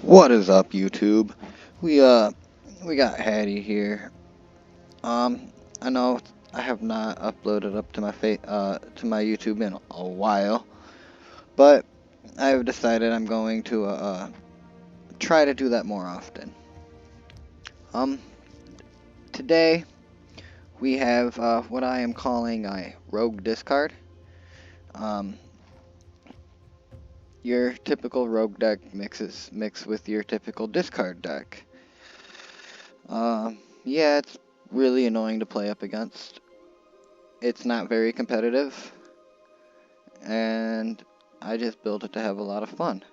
What is up, YouTube? We uh we got Hattie here. I know I have not uploaded up to my YouTube in a while, but I've decided I'm going to try to do that more often. Um, Today we have what I am calling a rogue discard. Um, your typical rogue deck mix with your typical discard deck. Yeah, it's really annoying to play up against. It's not very competitive, and I just built it to have a lot of fun.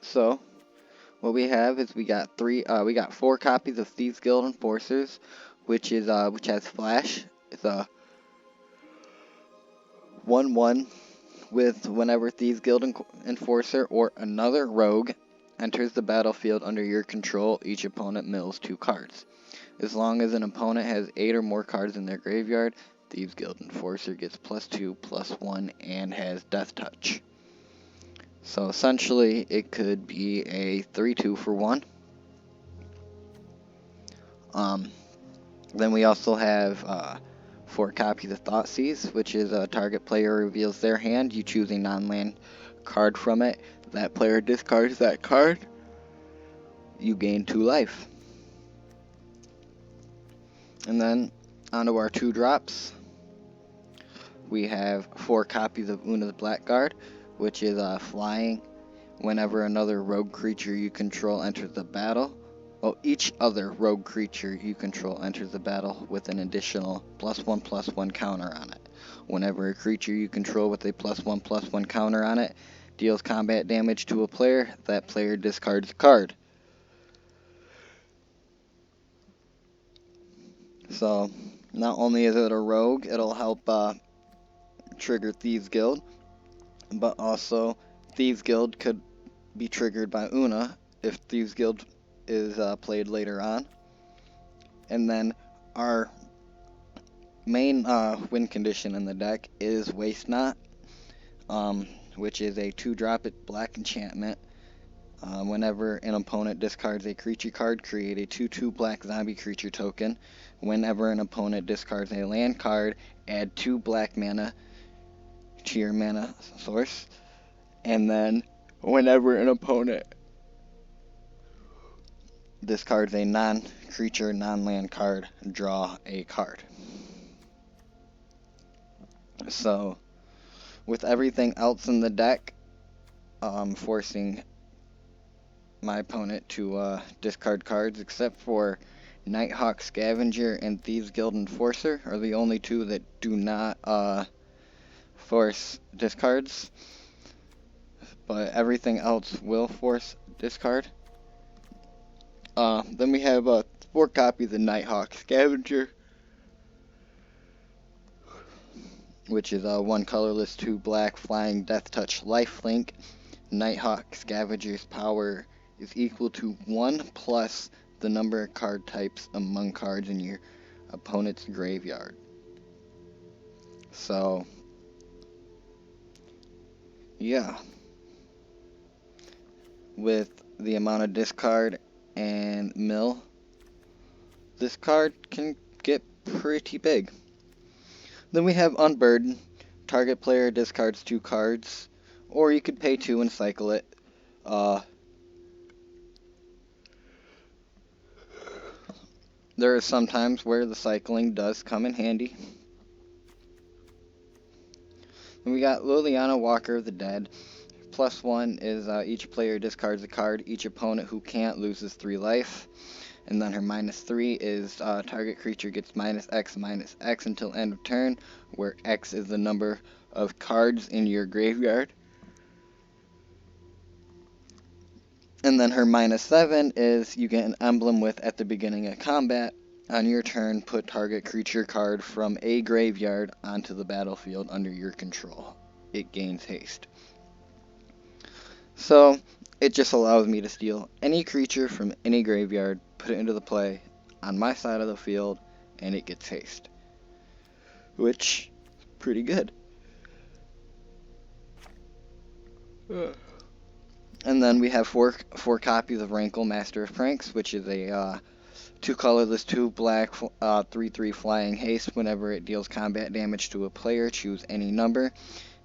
So what we have is we got 4 copies of Thieves Guild Enforcers, which has Flash. It's a 1/1 with whenever Thieves Guild Enforcer or another rogue enters the battlefield under your control, each opponent mills 2 cards. As long as an opponent has 8 or more cards in their graveyard, Thieves Guild Enforcer gets +2/+1 and has Death Touch. So essentially, it could be a 3/2 for 1. Then we also have 4 copies of Thoughtseize, which is a target player reveals their hand. You choose a non-land card from it. That player discards that card. You gain 2 life. And then onto our 2 drops. We have 4 copies of Una's Blackguard, which is flying. Whenever another rogue creature you control enters the battle, each other rogue creature you control enters the battle with an additional +1/+1 counter on it. Whenever a creature you control with a +1/+1 counter on it deals combat damage to a player, that player discards a card. So, not only is it a rogue, it'll help trigger Thieves Guild, but also Thieves Guild could be triggered by Una if Thieves Guild is played later on. And then our main win condition in the deck is Waste Not, which is a 2-drop black enchantment. Whenever an opponent discards a creature card, create a 2/2 black zombie creature token. Whenever an opponent discards a land card, add 2 black mana to your mana source. And then whenever an opponent discards a non-creature, non-land card, draw a card. So, with everything else in the deck, forcing my opponent to discard cards, except for Nighthawk Scavenger and Thieves Guild Enforcer are the only 2 that do not force discards, but everything else will force discard. Then we have 4 copies of Nighthawk Scavenger, which is 1 colorless, 2 black, flying, Death Touch, lifelink. Nighthawk Scavenger's power is equal to 1 plus the number of card types among cards in your opponent's graveyard. So, yeah. With the amount of discard and mill, this card can get pretty big. Then we have Unburden. Target player discards 2 cards, or you could pay 2 and cycle it. There are some times where the cycling does come in handy. And we got Liliana Walker of the Dead. +1 is each player discards a card. Each opponent who can't loses 3 life. And then her -3 is target creature gets -X until end of turn, where X is the number of cards in your graveyard. And then her -7 is you get an emblem with at the beginning of combat. On your turn, put target creature card from a graveyard onto the battlefield under your control. It gains haste. So, it just allows me to steal any creature from any graveyard, put it into the play on my side of the field, and it gets haste. Which is pretty good. And then we have four copies of Rankle, Master of Pranks, which is a 2 colorless, 2 black, 3/3 flying haste. Whenever it deals combat damage to a player, choose any number,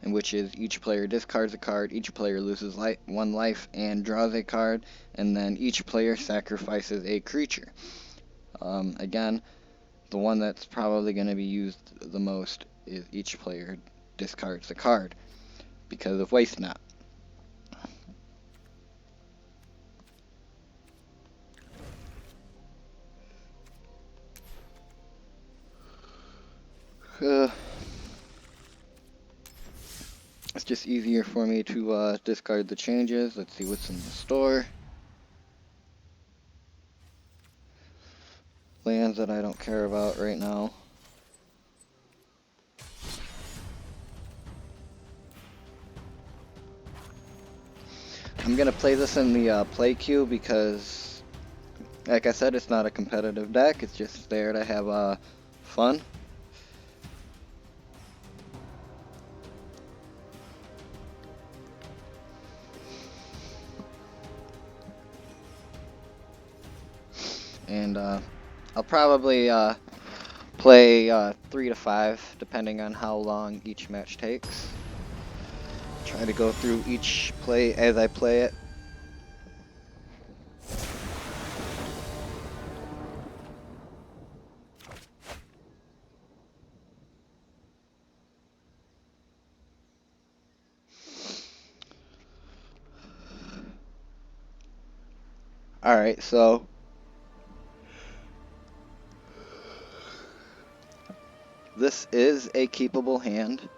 and which is each player discards a card, each player loses 1 life and draws a card, and then each player sacrifices a creature. Again, the one that's probably going to be used the most is each player discards a card because of Waste Not. It's just easier for me to discard the changes. Let's see what's in the store. Lands that I don't care about right now. I'm gonna play this in the play queue because, like I said, it's not a competitive deck. It's just there to have fun. And I'll probably play 3 to 5, depending on how long each match takes. Try to go through each play as I play it. Alright, so this is a keepable hand.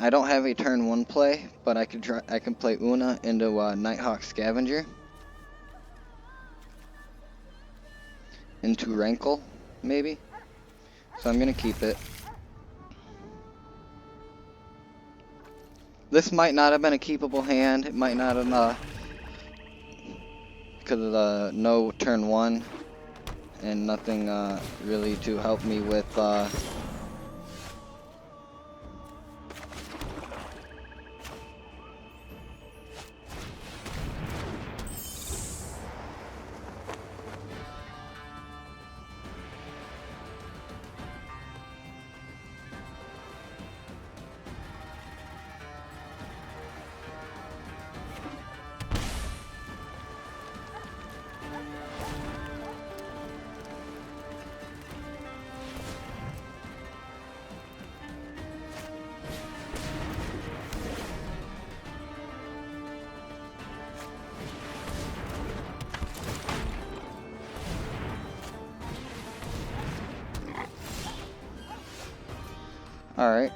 I don't have a turn 1 play, but I can play Una into Nighthawk Scavenger. Into Rankle, maybe. So I'm gonna keep it. This might not have been a keepable hand. It might not have because of the no turn 1 and nothing really to help me with Alright.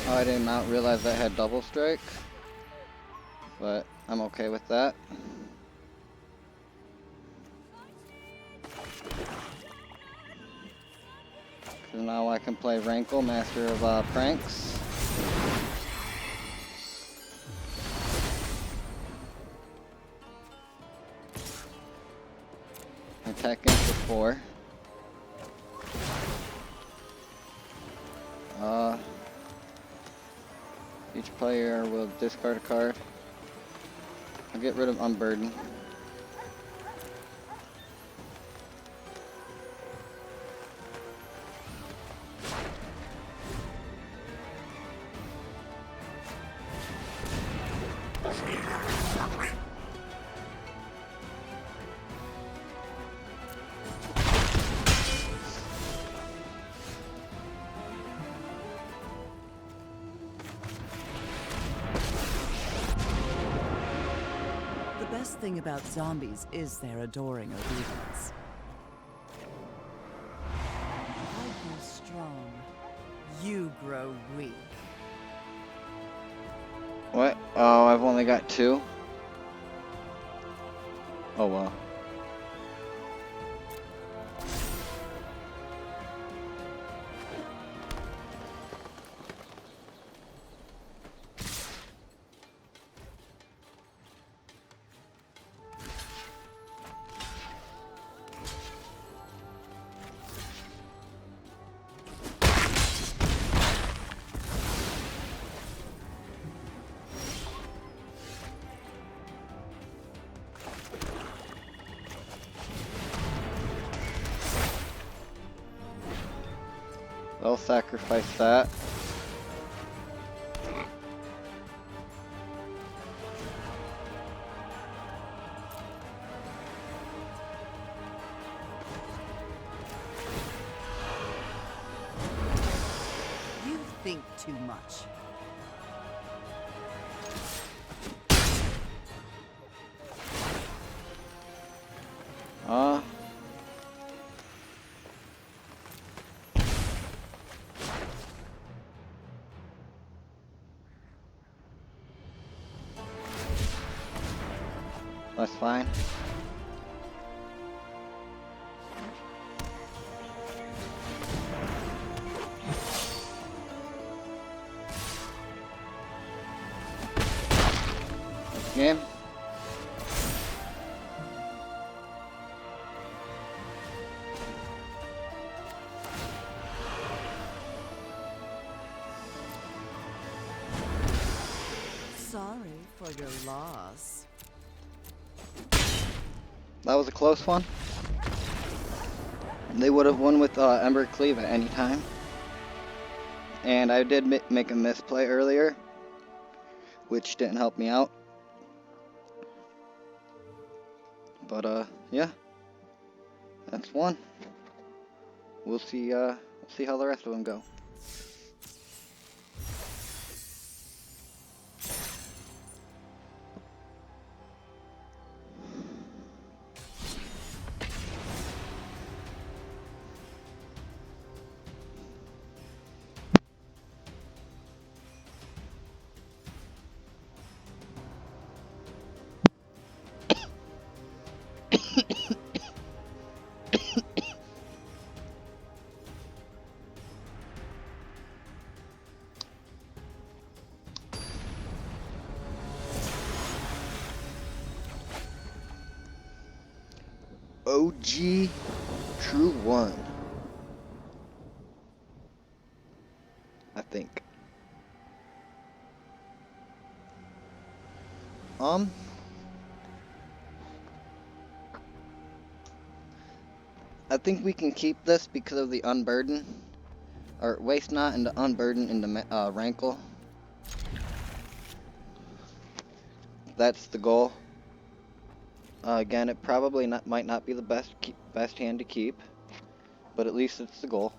Oh, I did not realize that had double strike, but I'm okay with that. So now I can play Rankle, Master of Pranks. Attacking for 4. Each player will discard a card. I'll get rid of Unburden. The best thing about zombies is their adoring obedience. I grow strong. You grow weak. What? Oh, I've only got 2? Oh well. I'll sacrifice that. You think too much. Uh. That's fine. Game. Sorry for your loss. That was a close one. They would have won with Ember Cleave at any time. And I did make a misplay earlier, which didn't help me out. But yeah, that's one. We'll see how the rest of them go. OG True One, I think. I think we can keep this because of the Unburden, or Waste Not and the Unburden in the Rankle. That's the goal. Again, it probably might not be the best hand to keep, but at least it's the goal.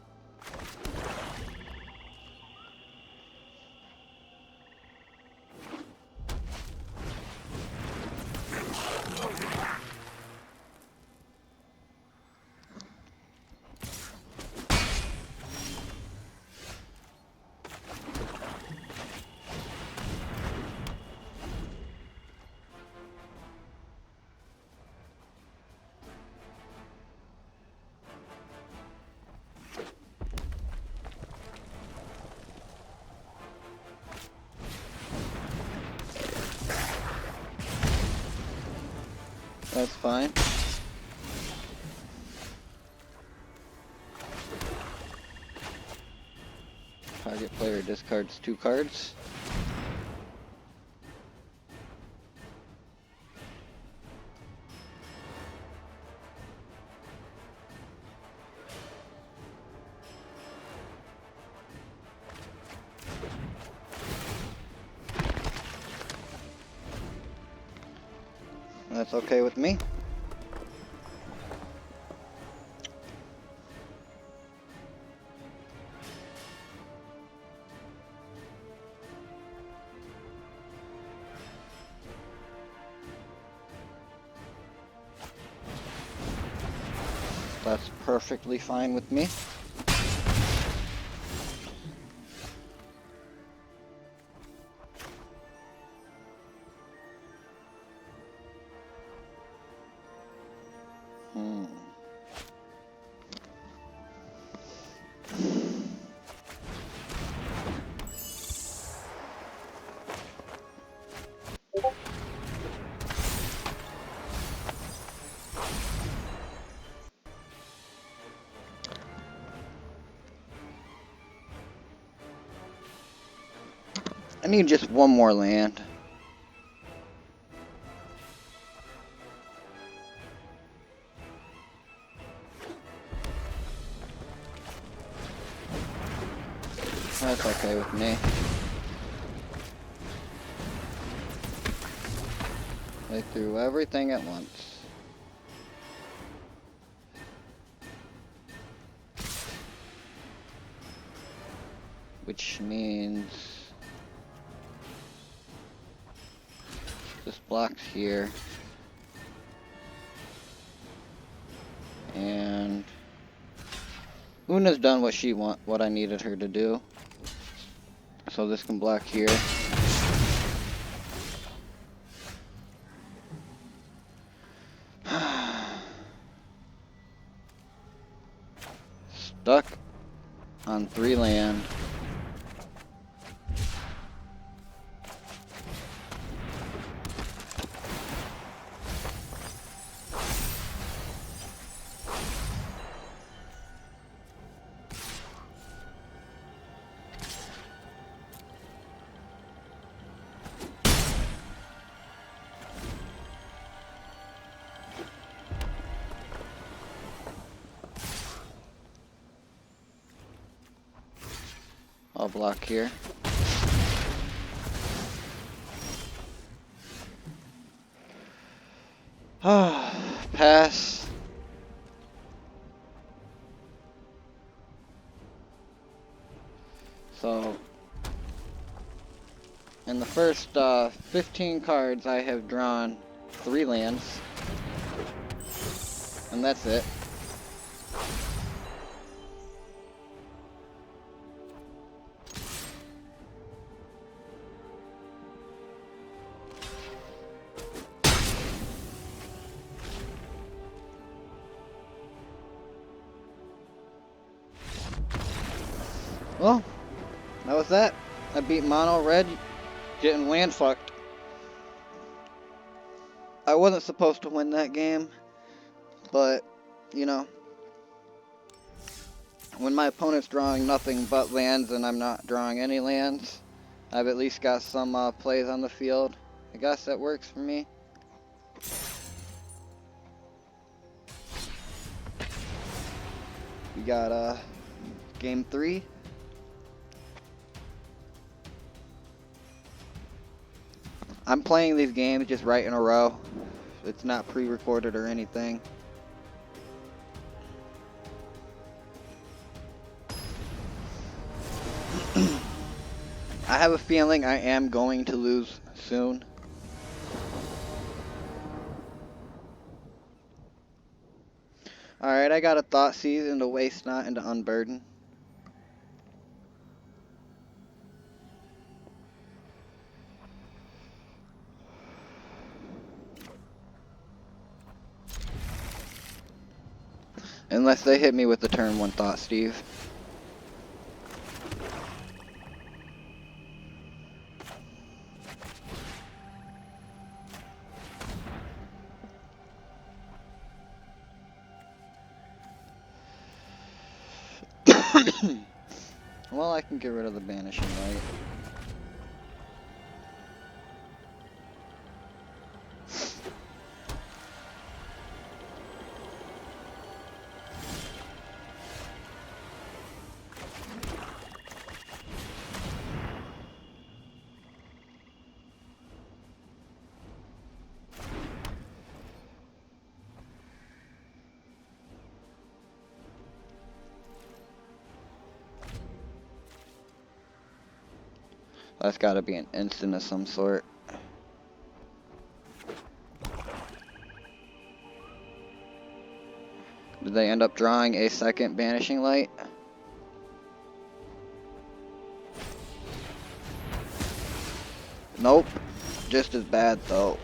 That's fine. Target player discards 2 cards. That's okay with me. That's perfectly fine with me. I need just one more land. That's okay with me. They threw everything at once. Which means this block's here. And Una's done what I needed her to do. So this can block here. Stuck on 3 land. I'll block here. Pass. So, in the first 15 cards, I have drawn 3 lands. And that's it. Well, that was that. I beat Mono Red, getting land fucked. I wasn't supposed to win that game, but, you know, when my opponent's drawing nothing but lands and I'm not drawing any lands, I've at least got some plays on the field. I guess that works for me. We got game 3. I'm playing these games just right in a row. It's not pre-recorded or anything. I have a feeling I am going to lose soon. Alright, I got a Thoughtseize into Waste Not into Unburden. Unless they hit me with the turn 1 Thought, Steve. Well, I can get rid of the Banishing Light. That's gotta be an instant of some sort. Did they end up drawing a second Banishing Light? Nope. Just as bad though.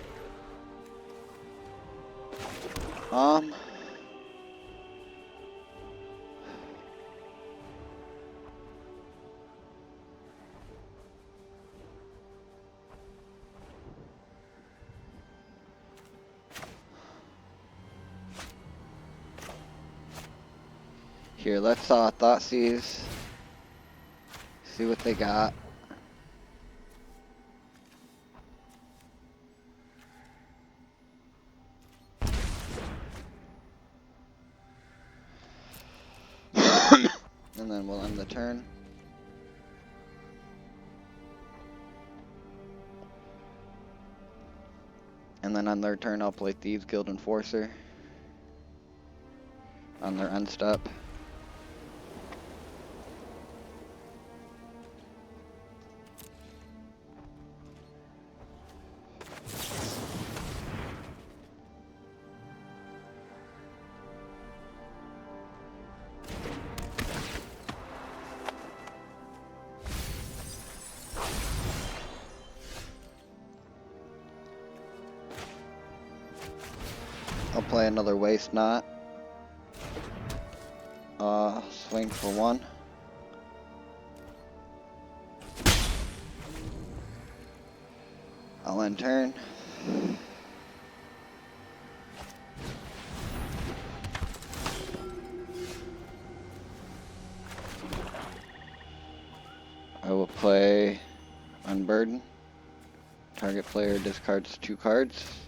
Here, let's Thoughtseize. See what they got. And then we'll end the turn. And then on their turn, I'll play Thieves Guild Enforcer on their end step. I'll play another Waste Not. Swing for 1. I'll end turn. I will play Unburden. Target player discards 2 cards.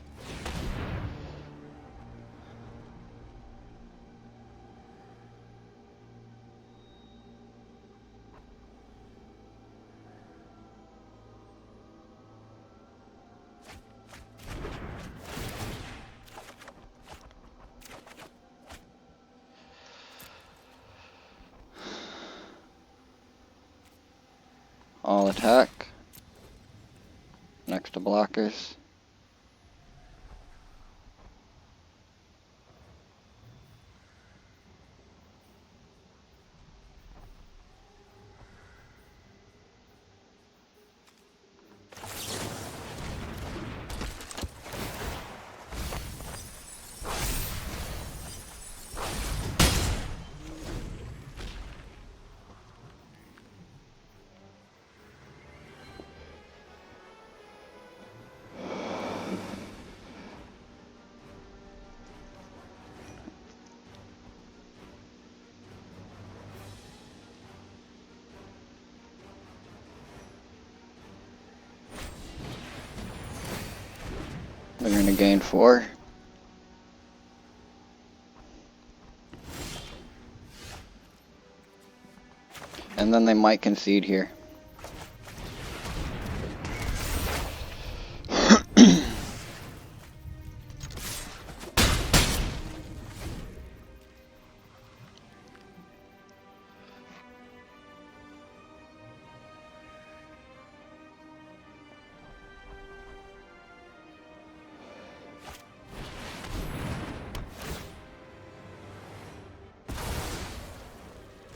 All attack. Next to blockers. They're going to gain 4. And then they might concede here.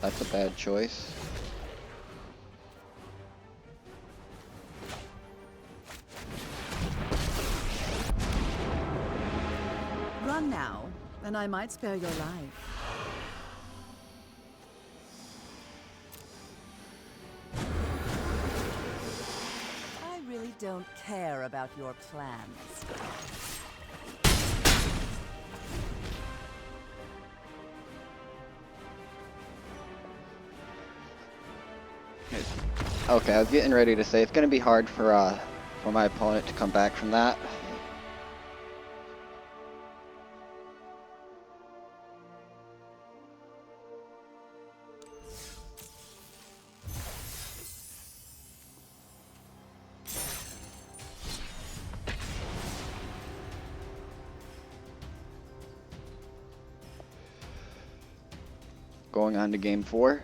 That's a bad choice. Run now, and I might spare your life. I really don't care about your plans. Okay, I was getting ready to say it's going to be hard for my opponent to come back from that. Going on to game 4.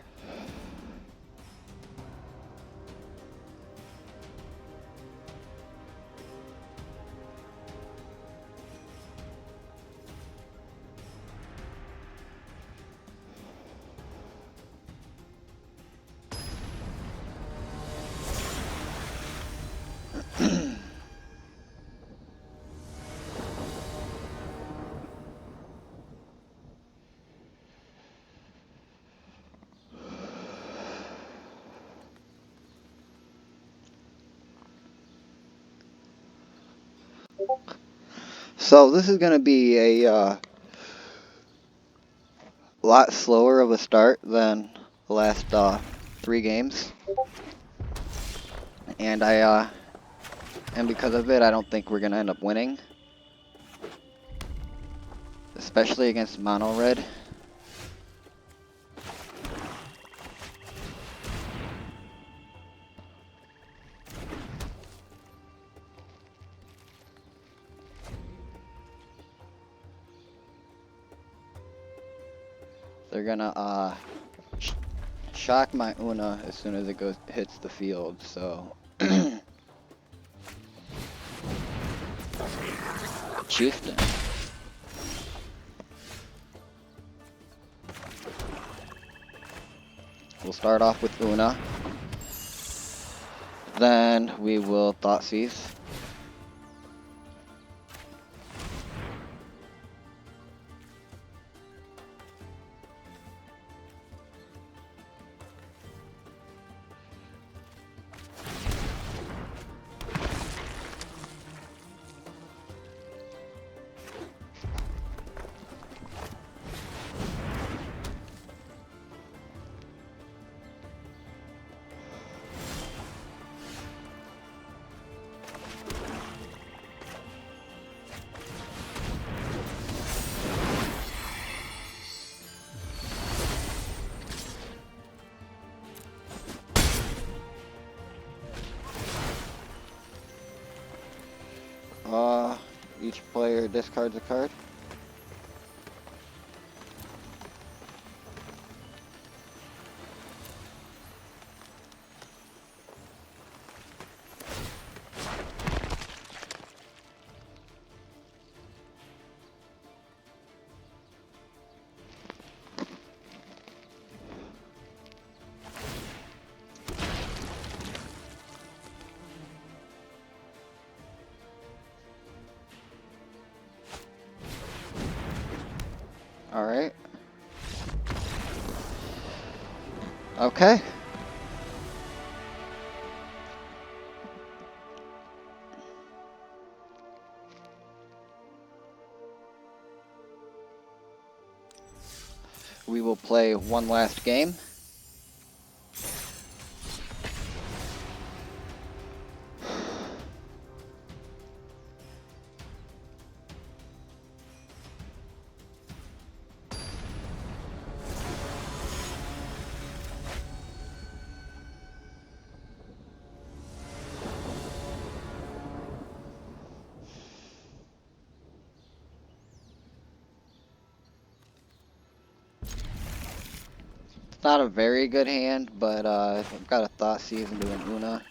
So this is going to be a lot slower of a start than the last 3 games. And and because of it, I don't think we're going to end up winning. Especially against Mono Red. They're gonna shock my Una as soon as it hits the field, so Chieftain. We'll start off with Una. Then we will Thoughtseize. Each player discards a card. Alright. Okay. We will play one last game. Not a very good hand, but I've got a Thoughtseize into an Una.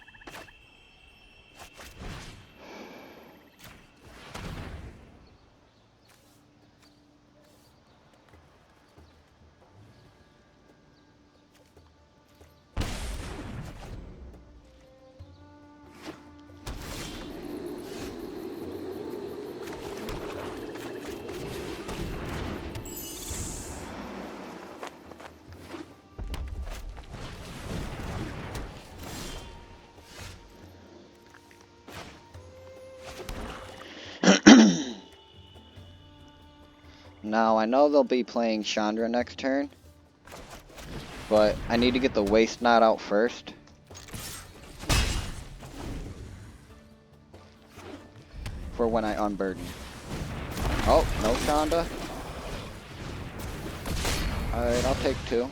Now, I know they'll be playing Chandra next turn, but I need to get the Waste Knot out first. For when I unburden. Oh, no Chandra. Alright, I'll take 2.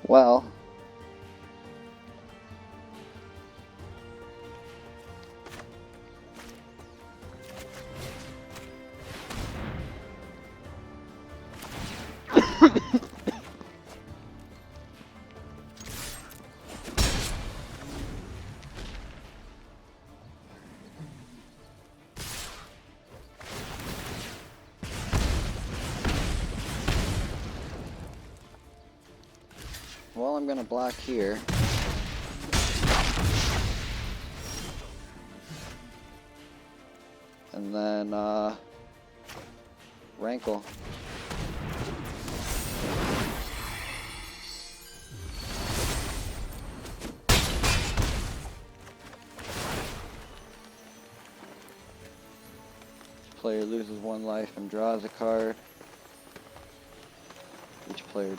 Well, I'm gonna block here. And then, Rankle. Player loses 1 life and draws a card. Each player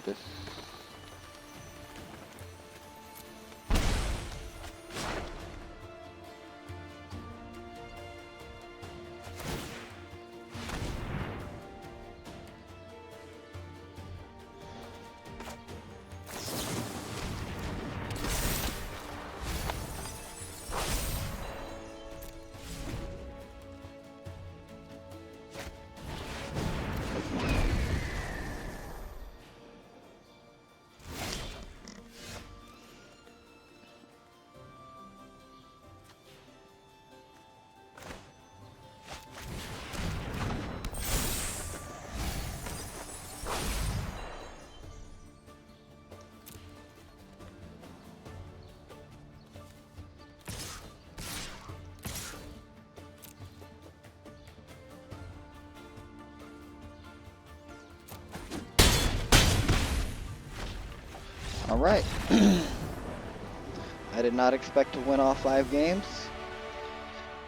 Alright. I did not expect to win all 5 games,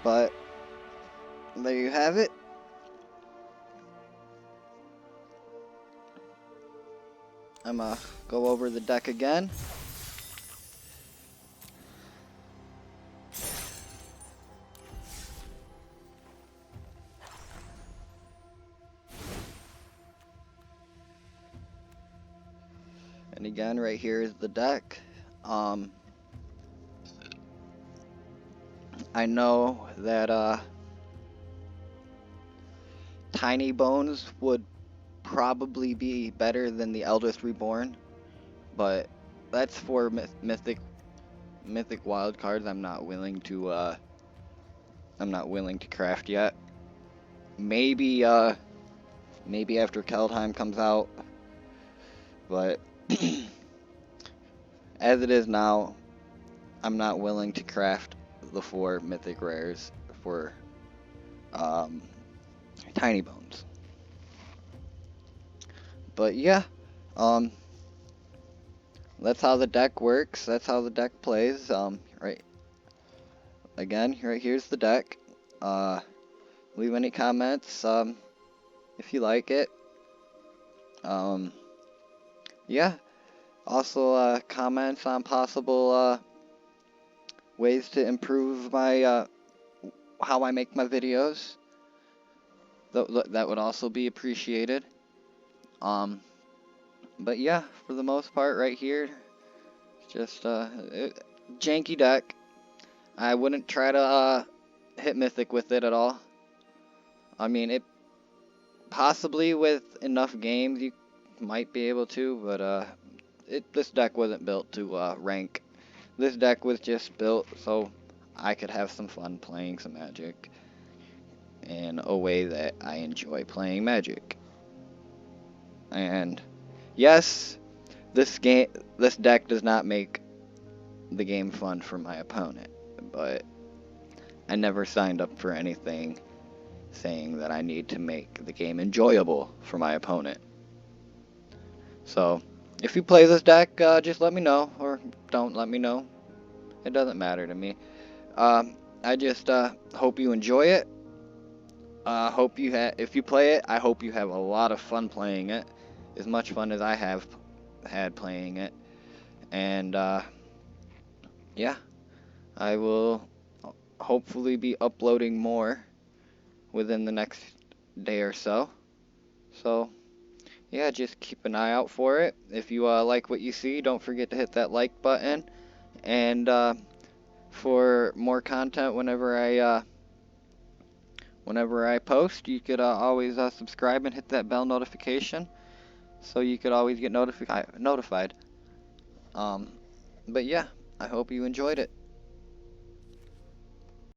but there you have it. I'm gonna go over the deck again. And again, right here is the deck. I know that Tiny Bones would probably be better than the Eldritch Reborn, but that's for mythic wild cards. I'm not willing to craft yet. Maybe after Keldheim comes out, but as it is now, I'm not willing to craft the 4 mythic rares for Tiny Bones. But yeah, that's how the deck works. That's how the deck plays. Right. Again, right here's the deck. Leave any comments if you like it. Yeah. Also, comments on possible ways to improve my how I make my videos. That would also be appreciated. But yeah, for the most part, right here, just janky deck. I wouldn't try to hit Mythic with it at all. I mean, it possibly with enough games you might be able to, but this deck wasn't built to rank. This deck was just built so I could have some fun playing some Magic in a way that I enjoy playing Magic. And yes, this deck does not make the game fun for my opponent, but I never signed up for anything saying that I need to make the game enjoyable for my opponent. So, if you play this deck, just let me know, or don't let me know. It doesn't matter to me. I just hope you enjoy it. If you play it, I hope you have a lot of fun playing it, as much fun as I have had playing it. And yeah, I will hopefully be uploading more within the next day or so. So yeah, just keep an eye out for it. If you like what you see, don't forget to hit that like button. And for more content whenever I post, you could always subscribe and hit that bell notification, so you could always get notified. But yeah, I hope you enjoyed it.